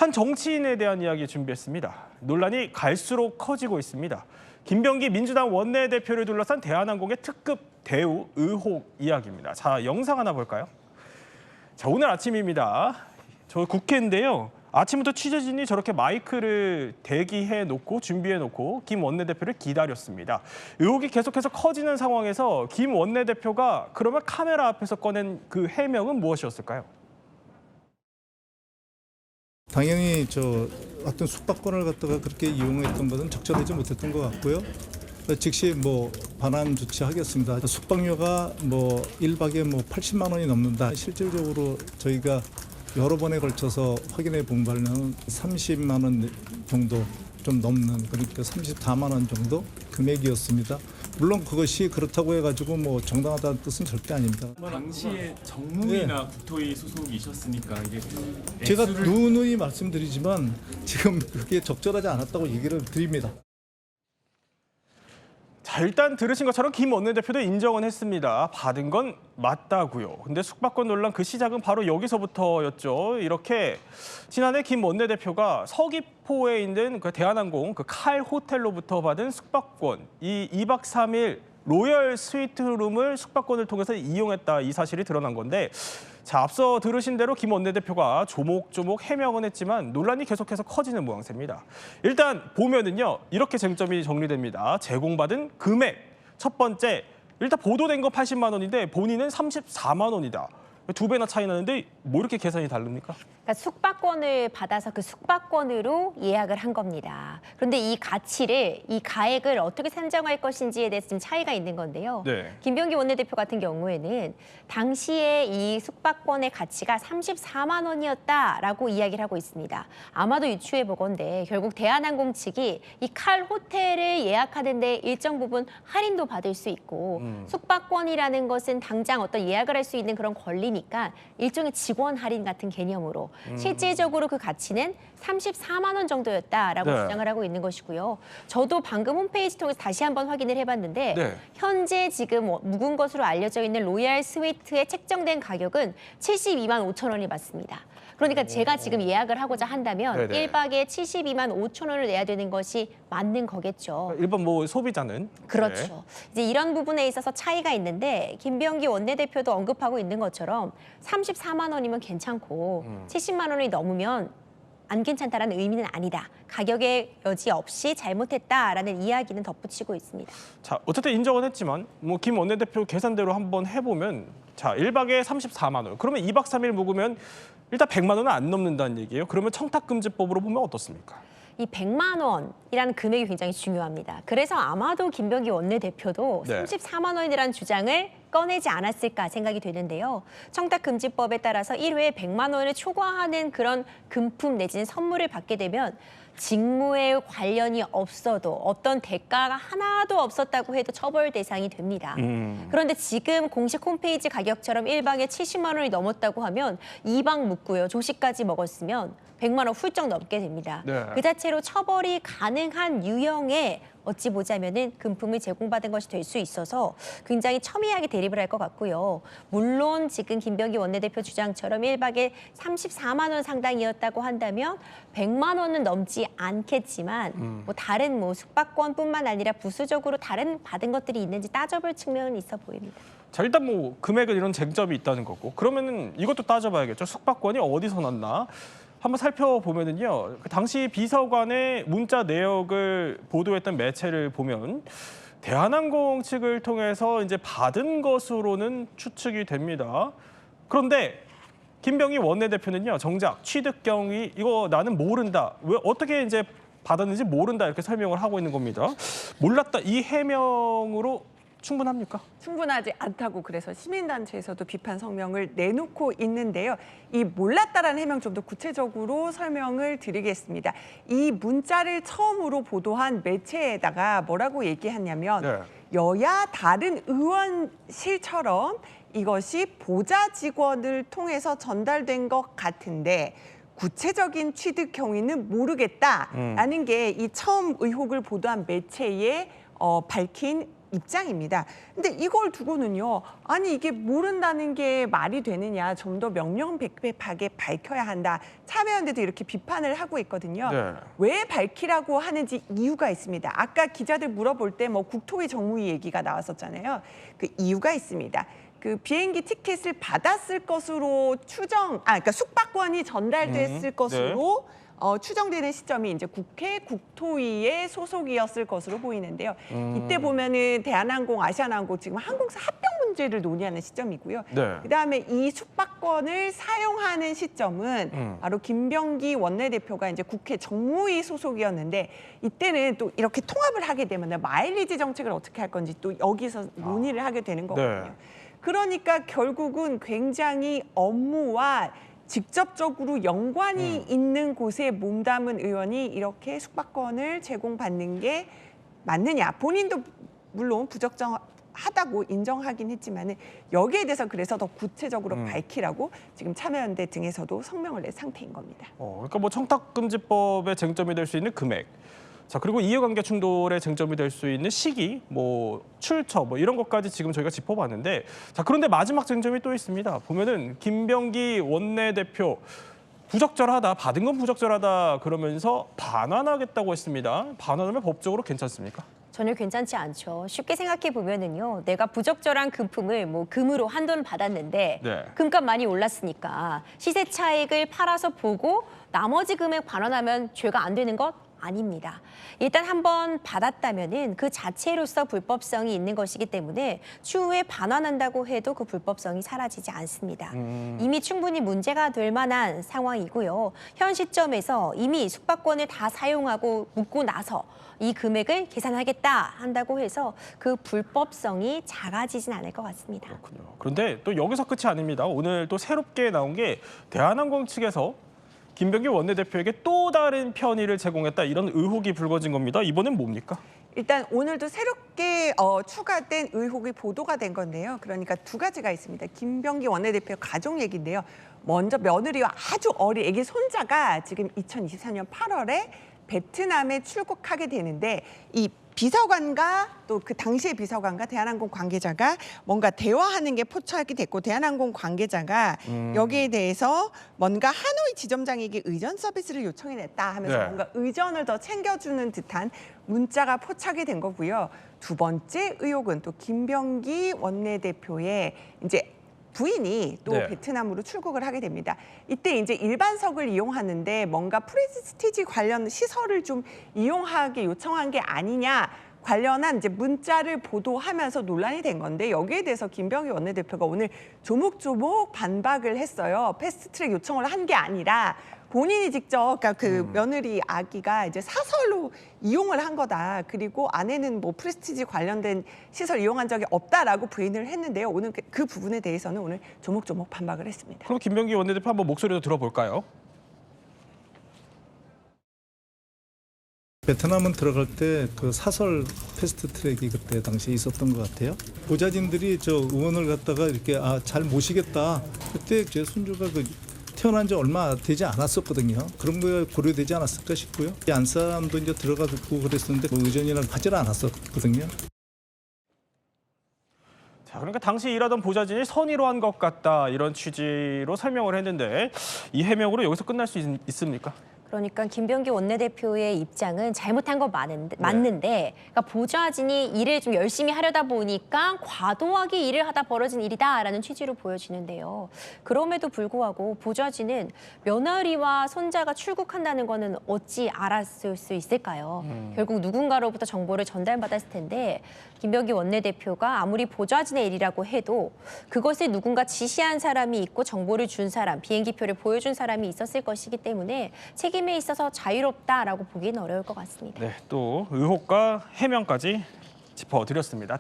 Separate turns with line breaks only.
한 정치인에 대한 이야기 준비했습니다. 논란이 갈수록 커지고 있습니다. 김병기 민주당 원내대표를 둘러싼 대한항공의 특급 대우 의혹 이야기입니다. 자, 영상 하나 볼까요? 자, 오늘 아침입니다. 저 국회인데요. 아침부터 취재진이 저렇게 마이크를 대기해놓고 준비해놓고 김 원내대표를 기다렸습니다. 의혹이 계속해서 커지는 상황에서 김 원내대표가 그러면 카메라 앞에서 꺼낸 그 해명은 무엇이었을까요?
당연히 어떤 숙박권을 갖다가 그렇게 이용했던 것은 적절하지 못했던 것 같고요. 즉시 반환 조치하겠습니다. 숙박료가 1박에 80만 원이 넘는다. 실질적으로 저희가 여러 번에 걸쳐서 확인해 본 바는 30만 원 정도 좀 넘는, 그러니까 34만 원 정도 금액이었습니다. 물론 그것이 그렇다고 해가지고 정당하다는 뜻은 절대 아닙니다.
당시에 정무위나 국토위 소속이셨으니까 이게
제가 누누이 말씀드리지만 지금 그게 적절하지 않았다고 얘기를 드립니다.
자, 일단 들으신 것처럼 김 원내대표도 인정은 했습니다. 받은 건 맞다고요. 근데 숙박권 논란 그 시작은 바로 여기서부터였죠. 이렇게 지난해 김 원내대표가 서귀포에 있는 그 대한항공 그 칼 호텔로부터 받은 숙박권, 이 2박 3일 로열 스위트룸을 숙박권을 통해서 이용했다, 이 사실이 드러난 건데, 자, 앞서 들으신 대로 김 원내대표가 조목조목 해명은 했지만 논란이 계속해서 커지는 모양새입니다. 일단 보면은요, 이렇게 쟁점이 정리됩니다. 제공받은 금액. 첫 번째, 일단 보도된 건 80만 원인데 본인은 34만 원이다. 2배나 차이 나는데 뭐 이렇게 계산이 다릅니까?
그러니까 숙박권을 받아서 그 숙박권으로 예약을 한 겁니다. 그런데 이 가액을 어떻게 산정할 것인지에 대해서 좀 차이가 있는 건데요.
네.
김병기 원내대표 같은 경우에는 당시에 이 숙박권의 가치가 34만 원이었다라고 이야기를 하고 있습니다. 아마도 유추해 보건데 결국 대한항공 측이 이 칼 호텔을 예약하는데 일정 부분 할인도 받을 수 있고 숙박권이라는 것은 당장 어떤 예약을 할 수 있는 그런 권리니까 일종의 직원 할인 같은 개념으로 실질적으로 그 가치는 34만 원 정도였다라고
네.
주장을 하고 있는 것이고요. 저도 방금 홈페이지 통해서 다시 한번 확인을 해봤는데
네.
현재 지금 묵은 것으로 알려져 있는 로얄 스위트에 책정된 가격은 72만 5천 원이 맞습니다. 그러니까 제가 지금 예약을 하고자 한다면
네네.
1박에 72만 5천 원을 내야 되는 것이 맞는 거겠죠.
일반 소비자는.
그렇죠.
네.
이제 이런 부분에 있어서 차이가 있는데 김병기 원내대표도 언급하고 있는 것처럼 34만 원이면 괜찮고 70만 원이 넘으면 안 괜찮다라는 의미는 아니다. 가격의 여지 없이 잘못했다라는 이야기는 덧붙이고 있습니다.
자, 어쨌든 인정은 했지만 김 원내대표 계산대로 한번 해보면, 자, 1박에 34만 원. 그러면 2박 3일 묵으면 일단 100만 원은 안 넘는다는 얘기예요. 그러면 청탁금지법으로 보면 어떻습니까?
이 100만 원이라는 금액이 굉장히 중요합니다. 그래서 아마도 김병기 원내대표도
네.
34만 원이라는 주장을 꺼내지 않았을까 생각이 되는데요. 청탁금지법에 따라서 1회에 100만 원을 초과하는 그런 금품 내지는 선물을 받게 되면 직무에 관련이 없어도 어떤 대가가 하나도 없었다고 해도 처벌 대상이 됩니다. 그런데 지금 공식 홈페이지 가격처럼 1박에 70만 원이 넘었다고 하면 2박 묵고요. 조식까지 먹었으면 100만 원 훌쩍 넘게 됩니다.
네.
그 자체로 처벌이 가능한 유형의 어찌 보자면은 금품을 제공받은 것이 될 수 있어서 굉장히 첨예하게 대립을 할 것 같고요. 물론 지금 김병기 원내대표 주장처럼 1박에 34만 원 상당이었다고 한다면 100만 원은 넘지 않겠지만 다른 숙박권뿐만 아니라 부수적으로 다른 받은 것들이 있는지 따져볼 측면은 있어 보입니다.
자, 일단 금액은 이런 쟁점이 있다는 거고, 그러면은 이것도 따져봐야겠죠. 숙박권이 어디서 났나? 한번 살펴보면은요, 당시 비서관의 문자 내역을 보도했던 매체를 보면 대한항공 측을 통해서 이제 받은 것으로는 추측이 됩니다. 그런데 김병기 원내대표는요, 정작 취득 경위 이거 나는 모른다. 왜 어떻게 이제 받았는지 모른다 이렇게 설명을 하고 있는 겁니다. 몰랐다, 이 해명으로 충분합니까?
충분하지 않다고 그래서 시민단체에서도 비판 성명을 내놓고 있는데요. 이 몰랐다라는 해명 좀 더 구체적으로 설명을 드리겠습니다. 이 문자를 처음으로 보도한 매체에다가 뭐라고 얘기했냐면
네.
여야 다른 의원실처럼 이것이 보좌 직원을 통해서 전달된 것 같은데 구체적인 취득 경위는 모르겠다라는 게 이 처음 의혹을 보도한 매체에 밝힌 입장입니다. 근데 이걸 두고는요. 아니 이게 모른다는 게 말이 되느냐. 좀 더 명명백백하게 밝혀야 한다. 참여연대도 이렇게 비판을 하고 있거든요.
네.
왜 밝히라고 하는지 이유가 있습니다. 아까 기자들 물어볼 때 뭐 국토위 정무위 얘기가 나왔었잖아요. 그 이유가 있습니다. 그 비행기 티켓을 받았을 것으로 그러니까 숙박권이 전달됐을 것으로 추정되는 시점이 이제 국회 국토위의 소속이었을 것으로 보이는데요. 이때 보면은 대한항공, 아시아나항공 지금 항공사 합병 문제를 논의하는 시점이고요.
네.
그다음에 이 숙박권을 사용하는 시점은 바로 김병기 원내대표가 이제 국회 정무위 소속이었는데 이때는 또 이렇게 통합을 하게 되면 마일리지 정책을 어떻게 할 건지 또 여기서 논의를 하게 되는 거거든요.
네.
그러니까 결국은 굉장히 업무와 직접적으로 연관이 있는 곳에 몸담은 의원이 이렇게 숙박권을 제공받는 게 맞느냐. 본인도 물론 부적정하다고 인정하긴 했지만 여기에 대해서 그래서 더 구체적으로 밝히라고 지금 참여연대 등에서도 성명을 낸 상태인 겁니다.
그러니까 뭐 청탁금지법의 쟁점이 될 수 있는 금액, 자 그리고 이해관계 충돌의 쟁점이 될 수 있는 시기, 뭐 출처, 뭐 이런 것까지 지금 저희가 짚어봤는데, 자 그런데 마지막 쟁점이 또 있습니다. 보면은 김병기 원내대표 부적절하다, 받은 건 부적절하다 그러면서 반환하겠다고 했습니다. 반환하면 법적으로 괜찮습니까?
전혀 괜찮지 않죠. 쉽게 생각해 보면은요, 내가 부적절한 금품을 뭐 금으로 한돈 받았는데
네.
금값 많이 올랐으니까 시세 차익을 팔아서 보고 나머지 금액 반환하면 죄가 안 되는 것 아닙니다. 일단 한번 받았다면은 그 자체로서 불법성이 있는 것이기 때문에 추후에 반환한다고 해도 그 불법성이 사라지지 않습니다. 이미 충분히 문제가 될 만한 상황이고요. 현 시점에서 이미 숙박권을 다 사용하고 묻고 나서 이 금액을 계산하겠다 한다고 해서 그 불법성이 작아지진 않을 것 같습니다.
그렇군요. 그런데 또 여기서 끝이 아닙니다. 오늘 또 새롭게 나온 게 대한항공 측에서 김병기 원내대표에게 또 다른 편의를 제공했다, 이런 의혹이 불거진 겁니다. 이번엔 뭡니까?
일단 오늘도 새롭게 추가된 의혹이 보도가 된 건데요. 그러니까 두 가지가 있습니다. 김병기 원내대표 가족 얘기인데요. 먼저 며느리와 아주 어린 아기 손자가 지금 2024년 8월에 베트남에 출국하게 되는데 이 비서관과 또 그 당시의 비서관과 대한항공 관계자가 뭔가 대화하는 게 포착이 됐고 대한항공 관계자가 여기에 대해서 뭔가 하노이 지점장에게 의전 서비스를 요청해냈다 하면서
네.
뭔가 의전을 더 챙겨주는 듯한 문자가 포착이 된 거고요. 두 번째 의혹은 또 김병기 원내대표의 이제 부인이 또
네.
베트남으로 출국을 하게 됩니다. 이때 이제 일반석을 이용하는데 뭔가 프레스티지 관련 시설을 좀 이용하게 요청한 게 아니냐 관련한 이제 문자를 보도하면서 논란이 된 건데 여기에 대해서 김병기 원내대표가 오늘 조목조목 반박을 했어요. 패스트트랙 요청을 한 게 아니라 본인이 직접 그러니까 그 며느리 아기가 이제 사설로 이용을 한 거다. 그리고 아내는 뭐 프레스티지 관련된 시설 이용한 적이 없다라고 부인을 했는데요. 오늘 그 부분에 대해서는 오늘 조목조목 반박을 했습니다.
그럼 김병기 원내대표 한번 목소리도 들어볼까요?
베트남은 들어갈 때 그 사설 패스트 트랙이 그때 당시에 있었던 것 같아요. 보좌진들이 저 의원을 갖다가 이렇게 잘 모시겠다. 그때 제 손주가 그 태어난 지 얼마 되지 않았었거든요. 그런 거 고려되지 않았을까 싶고요. 이 안 사람도 이제 들어가 듣고 그랬었는데 그 의전이랑 하지를 않았었거든요.
자, 그러니까 당시 일하던 보좌진이 선의로 한 것 같다, 이런 취지로 설명을 했는데 이 해명으로 여기서 끝날 수 있습니까?
그러니까 김병기 원내대표의 입장은 잘못한 건 맞는데 그러니까 보좌진이 일을 좀 열심히 하려다 보니까 과도하게 일을 하다 벌어진 일이다라는 취지로 보여지는데요. 그럼에도 불구하고 보좌진은 며느리와 손자가 출국한다는 거는 어찌 알았을 수 있을까요? 결국 누군가로부터 정보를 전달받았을 텐데 김병기 원내대표가 아무리 보좌진의 일이라고 해도 그것을 누군가 지시한 사람이 있고 정보를 준 사람, 비행기표를 보여준 사람이 있었을 것이기 때문에 책임에 있어서 자유롭다라고 보기는 어려울 것 같습니다.
네, 또 의혹과 해명까지 짚어드렸습니다.